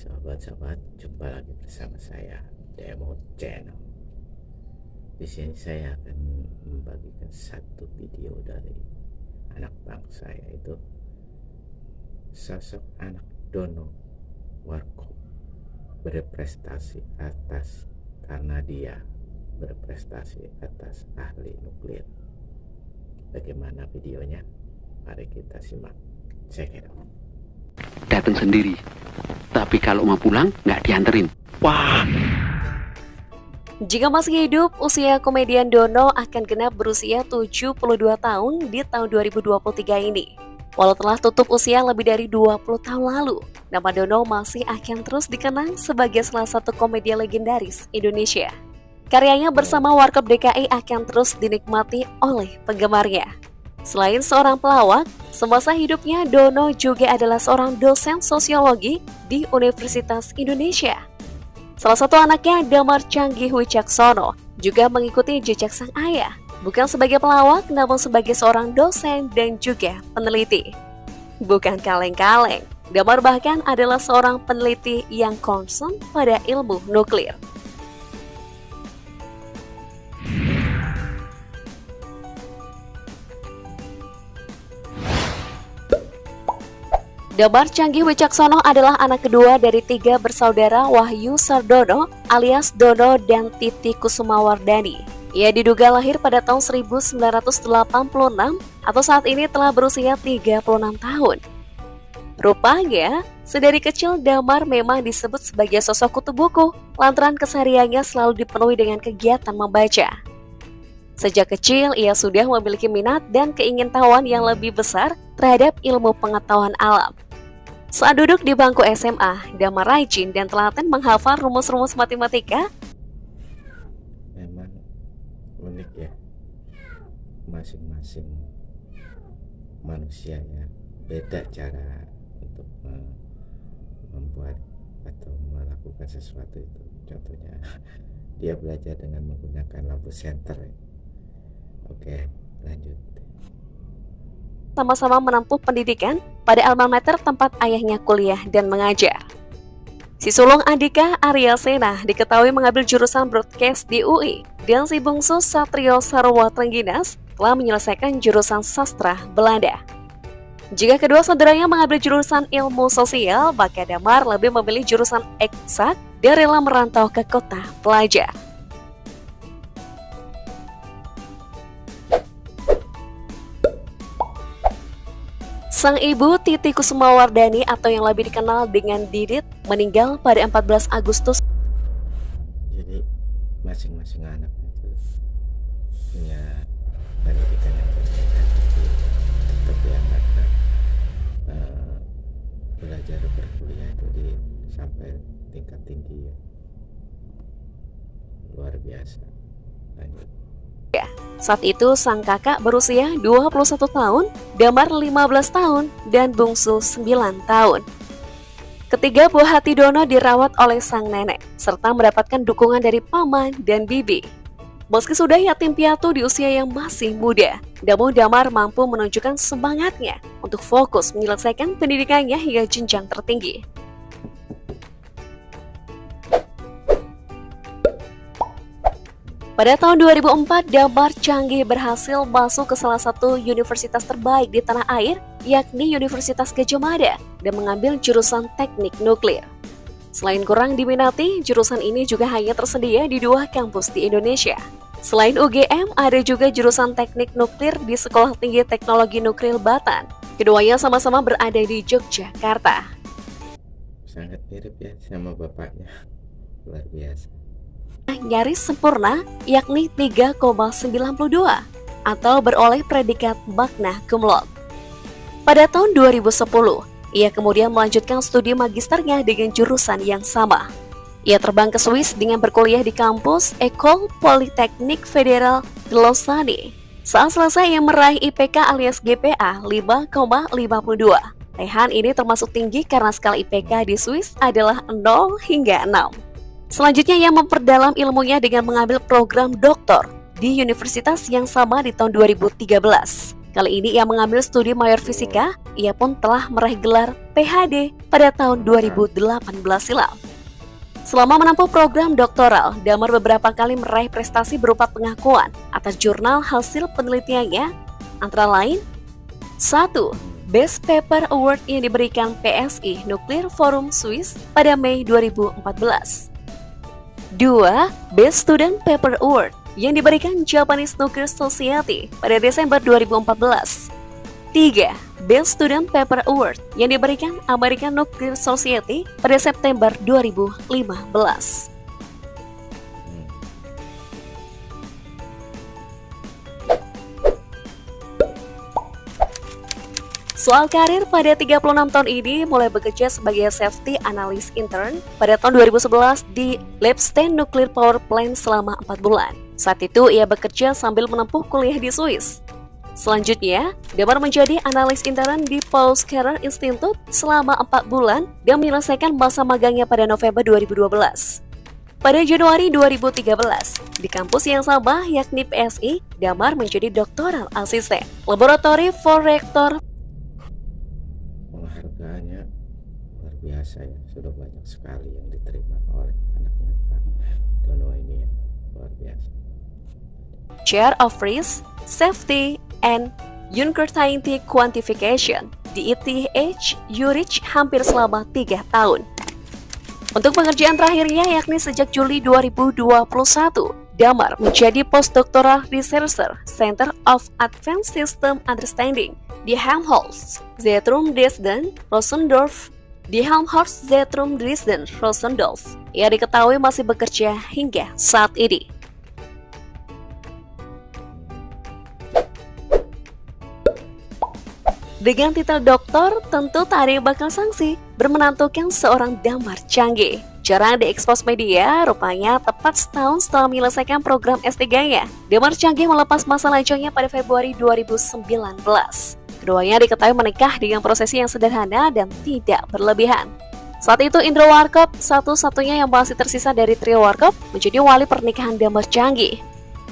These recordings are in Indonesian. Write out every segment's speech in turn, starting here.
Sobat-sobat, jumpa lagi bersama saya Demo Channel. Di sini saya akan membagikan satu video dari anak bangsa, yaitu sosok anak Dono Warkop berprestasi karena dia berprestasi atas ahli nuklir. Bagaimana videonya? Mari kita simak. Check it out. Datang sendiri, tapi kalau mau pulang nggak dianterin. Wah. Jika masih hidup, usia komedian Dono akan genap berusia 72 tahun di tahun 2023 ini. Walau telah tutup usia lebih dari 20 tahun lalu, nama Dono masih akan terus dikenang sebagai salah satu komedian legendaris Indonesia. Karyanya bersama Warkop DKI akan terus dinikmati oleh penggemarnya. Selain seorang pelawak, semasa hidupnya Dono juga adalah seorang dosen sosiologi di Universitas Indonesia. Salah satu anaknya, Damar Canggih Wicaksono, juga mengikuti jejak sang ayah, bukan sebagai pelawak namun sebagai seorang dosen dan juga peneliti. Bukan kaleng-kaleng, Damar bahkan adalah seorang peneliti yang concern pada ilmu nuklir. Damar Canggih Wicaksono adalah anak kedua dari 3 bersaudara Wahyu Sardono alias Dono dan Titi Kusumawardani. Ia diduga lahir pada tahun 1986 atau saat ini telah berusia 36 tahun. Rupanya, sedari kecil Damar memang disebut sebagai sosok kutu buku lantaran kesehariannya selalu dipenuhi dengan kegiatan membaca. Sejak kecil, ia sudah memiliki minat dan keingintahuan yang lebih besar terhadap ilmu pengetahuan alam. Saat duduk di bangku SMA, Damar rajin dan telaten menghafal rumus-rumus matematika. Memang unik ya, masing-masing manusia ya beda cara untuk membuat atau melakukan sesuatu itu. Contohnya dia belajar dengan menggunakan lampu senter ya. Oke, lanjut. Sama-sama menempuh pendidikan pada alma mater tempat ayahnya kuliah dan mengajar. Si sulung Andika Arya Sena diketahui mengambil jurusan broadcast di UI, dan si bungsu Satrio Sarwa Trengginas telah menyelesaikan jurusan sastra Belanda. Jika kedua saudaranya mengambil jurusan ilmu sosial, maka Damar lebih memilih jurusan eksak dan rela merantau ke kota pelajar. Sang ibu Titi Kusumawardani atau yang lebih dikenal dengan Didit meninggal pada 14 Agustus. Jadi masing-masing anak itu punya pendidikan yang berbeda, tapi yang mereka belajar berkuliah itu sampai tingkat tinggi ya. Luar biasa. Lanjut. Saat itu sang kakak berusia 21 tahun, Damar 15 tahun, dan bungsu 9 tahun. Ketiga buah hati Dono dirawat oleh sang nenek, serta mendapatkan dukungan dari paman dan bibi. Meski sudah yatim piatu di usia yang masih muda, namun Damar mampu menunjukkan semangatnya untuk fokus menyelesaikan pendidikannya hingga jenjang tertinggi. Pada tahun 2004, Damar Canggih berhasil masuk ke salah satu universitas terbaik di tanah air, yakni Universitas Gadjah Mada, dan mengambil jurusan teknik nuklir. Selain kurang diminati, jurusan ini juga hanya tersedia di 2 kampus di Indonesia. Selain UGM, ada juga jurusan teknik nuklir di Sekolah Tinggi Teknologi Nuklir Batan. Keduanya sama-sama berada di Yogyakarta. Sangat mirip ya sama bapaknya. Luar biasa. Nyaris sempurna, yakni 3,92 atau beroleh predikat magna cum laude. Pada tahun 2010, ia kemudian melanjutkan studi magisternya dengan jurusan yang sama. Ia terbang ke Swiss dengan berkuliah di kampus École Polytechnique Fédérale de Lausanne. Saat selesai, ia meraih IPK alias GPA 5,52. Raihan ini termasuk tinggi karena skala IPK di Swiss adalah 0 hingga 6. Selanjutnya, ia memperdalam ilmunya dengan mengambil program doktor di universitas yang sama di tahun 2013. Kali ini ia mengambil studi mayor fisika, ia pun telah meraih gelar PhD pada tahun 2018 silam. Selama menempuh program doktoral, Damar beberapa kali meraih prestasi berupa pengakuan atas jurnal hasil penelitiannya, antara lain 1. Best Paper Award yang diberikan PSI Nuclear Forum Swiss pada Mei 2014. 2. Best Student Paper Award yang diberikan Japanese Nuclear Society pada Desember 2014. 3. Best Student Paper Award yang diberikan American Nuclear Society pada September 2015. Soal karir, pada 36 tahun ini mulai bekerja sebagai safety analyst intern pada tahun 2011 di Lepstein Nuclear Power Plant selama 4 bulan. Saat itu ia bekerja sambil menempuh kuliah di Swiss. Selanjutnya, Damar menjadi analis intern di Paul Scherrer Institute selama 4 bulan dan menyelesaikan masa magangnya pada November 2012. Pada Januari 2013, di kampus yang sama yakni PSI, Damar menjadi doktoral asisten Laboratory for Reactor. Penghargaannya luar biasa ya, sudah banyak sekali yang diterima oleh anaknya Pak Dono ini ya, luar biasa. Chair of Risk, Safety, and Uncertainty Quantification di ETH Zurich hampir selama 3 tahun. Untuk pengerjaan terakhirnya yakni sejak Juli 2021, Damar menjadi postdoctoral researcher Center of Advanced System Understanding di Helmholtz Zentrum Dresden-Rossendorf. Ia diketahui masih bekerja hingga saat ini. Dengan titel doktor, tentu tak ada yang bakal sangsi bermenantukan seorang Damar canggih. Jarang diekspos media, rupanya tepat setahun setelah menyelesaikan program S3-nya, Damar canggih melepas masa lajangnya pada Februari 2019. Keduanya diketahui menikah dengan prosesi yang sederhana dan tidak berlebihan. Saat itu Indro Warkop, satu-satunya yang masih tersisa dari trio Warkop, menjadi wali pernikahan Damar canggih.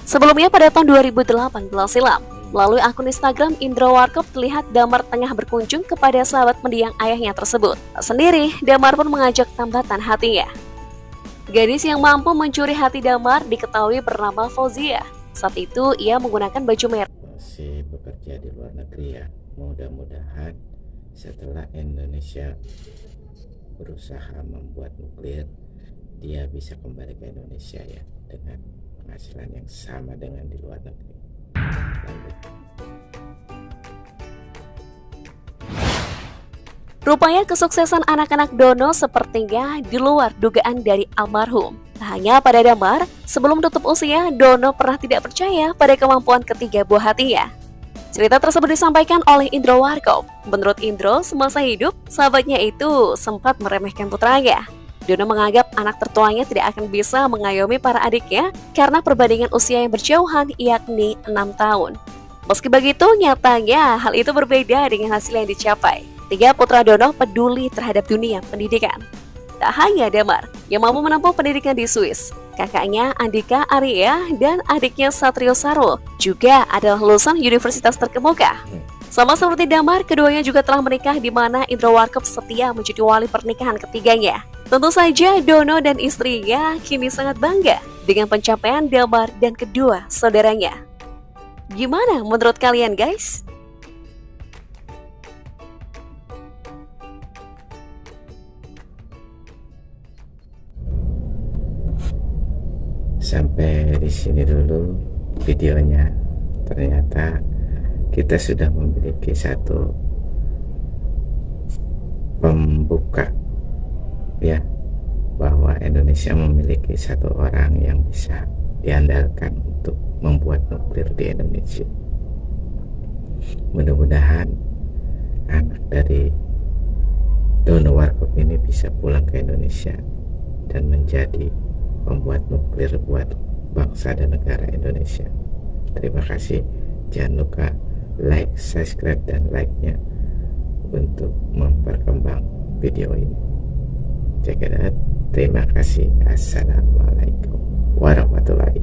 Sebelumnya pada tahun 2018 silam, melalui akun Instagram Indro Warkop terlihat Damar tengah berkunjung kepada sahabat mendiang ayahnya tersebut. Tak sendiri, Damar pun mengajak tambatan hatinya. Gadis yang mampu mencuri hati Damar diketahui bernama Fauzia. Saat itu ia menggunakan baju merah. Masih bekerja di luar negeri ya, mudah-mudahan setelah Indonesia berusaha membuat nuklir, dia bisa kembali ke Indonesia ya dengan penghasilan yang sama dengan di luar negeri. Rupanya kesuksesan anak-anak Dono sepertinya di luar dugaan dari almarhum. Tak hanya pada Damar, sebelum tutup usia, Dono pernah tidak percaya pada kemampuan ketiga buah hatinya. Cerita tersebut disampaikan oleh Indro Warkop. Menurut Indro, semasa hidup, sahabatnya itu sempat meremehkan putranya. Dono menganggap anak tertuanya tidak akan bisa mengayomi para adiknya karena perbandingan usia yang berjauhan, yakni 6 tahun. Meski begitu, nyatanya hal itu berbeda dengan hasil yang dicapai. 3 putra Dono peduli terhadap dunia pendidikan. Tak hanya Damar yang mampu menempuh pendidikan di Swiss, kakaknya Andika Arya dan adiknya Satrio Sarul juga adalah lulusan universitas terkemuka. Sama seperti Damar, keduanya juga telah menikah di mana Indro Warkop setia menjadi wali pernikahan ketiganya. Tentu saja Dono dan istrinya kini sangat bangga dengan pencapaian Damar dan kedua saudaranya. Gimana menurut kalian guys? Sampai di sini dulu videonya. Ternyata kita sudah memiliki satu pembuka ya, bahwa Indonesia memiliki satu orang yang bisa diandalkan untuk membuat nuklir di Indonesia. Mudah-mudahan anak dari Dono Warkop ini bisa pulang ke Indonesia dan menjadi pembuat nuklir buat bangsa dan negara Indonesia. Terima kasih. Jangan lupa like, subscribe, dan like-nya untuk memperkembang video ini. Check it out. Terima kasih. Assalamualaikum warahmatullahi